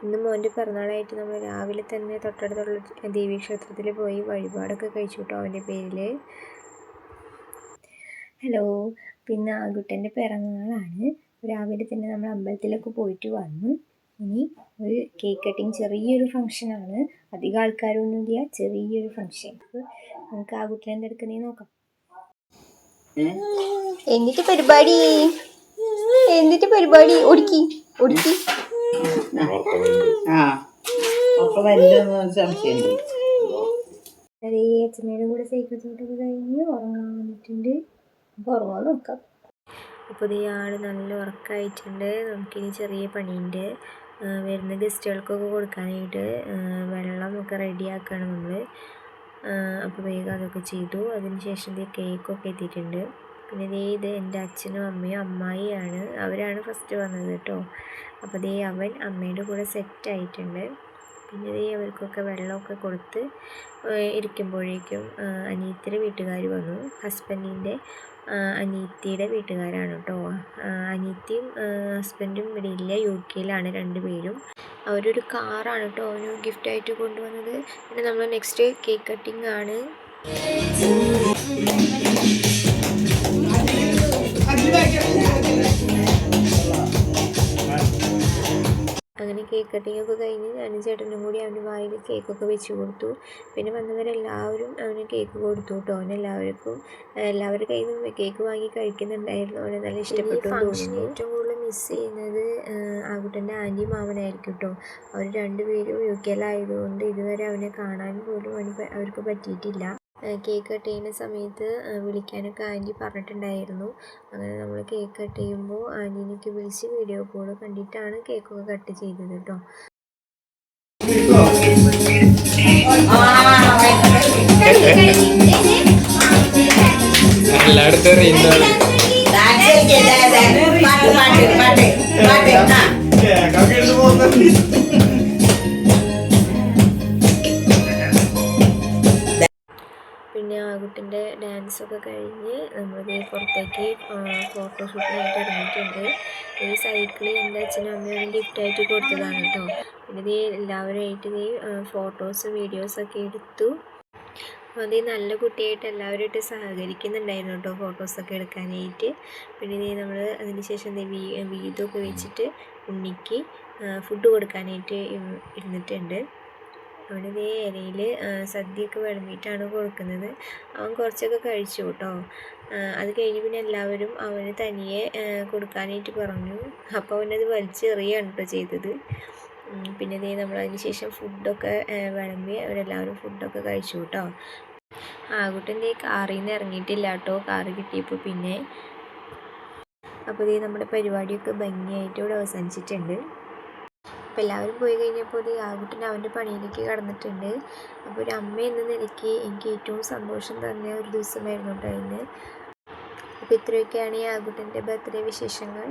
ഇന്ന് മോൻ്റെ പിറന്നാളായിട്ട് നമ്മൾ രാവിലെ തന്നെ തൊട്ടടുത്തുള്ള ദേവീക്ഷേത്രത്തിൽ പോയി വഴിപാടൊക്കെ കഴിച്ചു കേട്ടോ അവൻ്റെ പേരിൽ. ഹലോ, പിന്നെ ആകുട്ടൻ്റെ പിറന്നാളാണ്. രാവിലെ തന്നെ നമ്മൾ അമ്പലത്തിലൊക്കെ പോയിട്ട് വന്നു. ഇനി ഒരു കേക്ക് കട്ടിങ്, ചെറിയൊരു ഫംഗ്ഷനാണ്, അധികം ആൾക്കാരൊന്നുമില്ല, ചെറിയൊരു ഫംഗ്ഷൻ. നമുക്ക് ആകുട്ടനെ എന്തെടുക്കുന്നേ നോക്കാം. എന്നിട്ട് പരിപാടി ഒടുക്കി അതേ അച്ഛനേടെ കൂടെ സൈക്കിൾ ചവിട്ടൊക്കെ കഴിഞ്ഞ് ഉറങ്ങാൻ വന്നിട്ടുണ്ട്. അപ്പോൾ ഉറങ്ങാൻ നോക്കാം. അപ്പോൾ ഇയാൾ നല്ല ഉറക്കമായിട്ടുണ്ട്. നമുക്കിനി ചെറിയ പണിയുണ്ട്. വരുന്ന ഗസ്റ്റുകൾക്കൊക്കെ കൊടുക്കാനായിട്ട് വെള്ളമൊക്കെ റെഡിയാക്കുകയാണ് നമ്മൾ. അപ്പോൾ വേഗം അതൊക്കെ ചെയ്തു. അതിനുശേഷം കേക്കൊക്കെ എത്തിയിട്ടുണ്ട്. പിന്നെ ഇത് എൻ്റെ അച്ഛനും അമ്മയും അമ്മായിയാണ്, അവരാണ് ഫസ്റ്റ് വന്നത് കേട്ടോ. അപ്പോൾ അവൻ അമ്മയുടെ കൂടെ സെറ്റായിട്ടുണ്ട്. പിന്നെ അവർക്കൊക്കെ വെള്ളമൊക്കെ കൊടുത്ത് ഇരിക്കുമ്പോഴേക്കും അനിയത്തിയുടെ വീട്ടുകാർ വന്നു. ഹസ്ബൻഡിൻ്റെ അനിയത്തിയുടെ വീട്ടുകാരാണ് കേട്ടോ. അനിയത്തിയും ഹസ്ബൻഡും ഇവിടെ ഇല്ല, UK-യിലാണ് രണ്ടുപേരും. അവരൊരു കാറാണ് കേട്ടോ അവന് ഗിഫ്റ്റായിട്ട് കൊണ്ടുവന്നത്. പിന്നെ നമ്മൾ നെക്സ്റ്റ് കേക്ക് കട്ടിങ് ആണ്. അങ്ങനെ കേക്ക് കട്ടിങ് ഒക്കെ കഴിഞ്ഞ് ഞാനും ചേട്ടനും കൂടി അവൻ്റെ വായിൽ കേക്കൊക്കെ വെച്ച് കൊടുത്തു. പിന്നെ വന്നവരെല്ലാവരും അവന് കേക്ക് കൊടുത്തു കേട്ടോ. എല്ലാവരുടെ കയ്യിൽ നിന്ന് കേക്ക് വാങ്ങി കഴിക്കുന്നുണ്ടായിരുന്നു. അവനെ നല്ല ഇഷ്ടപ്പെട്ടു. ഫംഗ്ഷന് ഏറ്റവും കൂടുതൽ മിസ് ചെയ്യുന്നത് ആകുട്ടൻ്റെ ആൻറ്റിയും മാമനായിരിക്കും കേട്ടോ. അവർ രണ്ടുപേരും UK-യിലായതുകൊണ്ട് ഇതുവരെ അവനെ കാണാൻ പോലും അവർക്ക് പറ്റിയിട്ടില്ല. കേക്ക് കട്ട് ചെയ്യുന്ന സമയത്ത് വിളിക്കാനൊക്കെ ആൻറ്റി പറഞ്ഞിട്ടുണ്ടായിരുന്നു. അങ്ങനെ നമ്മൾ കേക്ക് കട്ട് ചെയ്യുമ്പോൾ ആൻറ്റീനൊക്കെ വിളിച്ച് വീഡിയോ കോൾ കണ്ടിട്ടാണ് കേക്കൊക്കെ കട്ട് ചെയ്തത് കേട്ടോ. പിന്നെ ആകുട്ടൻ്റെ ഡാൻസൊക്കെ കഴിഞ്ഞ് നമ്മൾ പുറത്തേക്ക് ഫോട്ടോഷൂട്ടിനായിട്ട് ഇറങ്ങിയിട്ടുണ്ട്. ഈ സൈക്കിൾ എൻ്റെ അച്ഛനും അമ്മയും ഗിഫ്റ്റായിട്ട് കൊടുത്തതാണ് കേട്ടോ. പിന്നെ എല്ലാവരുമായിട്ട് ഫോട്ടോസ് വീഡിയോസൊക്കെ എടുത്തു. നല്ല കുട്ടിയായിട്ട് എല്ലാവരുമായിട്ട് സഹകരിക്കുന്നുണ്ടായിരുന്നു കേട്ടോ ഫോട്ടോസൊക്കെ എടുക്കാനായിട്ട്. പിന്നെ നമ്മൾ അതിന് ശേഷം വീതൊക്കെ വെച്ചിട്ട് ഉണ്ണിക്ക് ഫുഡ് കൊടുക്കാനായിട്ട് ഇരുന്നിട്ടുണ്ട്. അവിടെ ഇലയിൽ സദ്യയൊക്കെ വിളമ്പിയിട്ടാണ് കൊടുക്കുന്നത്. അവൻ കുറച്ചൊക്കെ കഴിച്ചു കേട്ടോ. അത് കഴിഞ്ഞ് പിന്നെ എല്ലാവരും അവന് തനിയെ കൊടുക്കാനായിട്ട് പറഞ്ഞു. അപ്പോൾ അവനത് വലിച്ചെറിയാണ് കേട്ടോ ചെയ്തത്. പിന്നെ നമ്മൾ അതിന് ശേഷം ഫുഡൊക്കെ വിളമ്പി അവരെല്ലാവരും ഫുഡൊക്കെ കഴിച്ചു കേട്ടോ. ആകുട്ടൻ കാറിൽ നിന്ന് ഇറങ്ങിയിട്ടില്ല കേട്ടോ, കാറ് കിട്ടിയപ്പോൾ പിന്നെ. അപ്പോൾ നമ്മുടെ പരിപാടിയൊക്കെ ഭംഗിയായിട്ട് ഇവിടെ അവസാനിച്ചിട്ടുണ്ട്. അപ്പോൾ എല്ലാവരും പോയി കഴിഞ്ഞപ്പോൾ ആകുട്ടൻ അവൻ്റെ പണിയിലേക്ക് കടന്നിട്ടുണ്ട്. അപ്പോൾ ഒരു അമ്മ എന്ന നിലയ്ക്ക് എനിക്ക് ഏറ്റവും സന്തോഷം തന്ന ഒരു ദിവസമായിരുന്നു കേട്ടോ ഇന്ന്. അപ്പോൾ ഇത്രയൊക്കെയാണ് ഈ ആകുട്ടൻ്റെ ബർത്ത്ഡേ വിശേഷങ്ങൾ.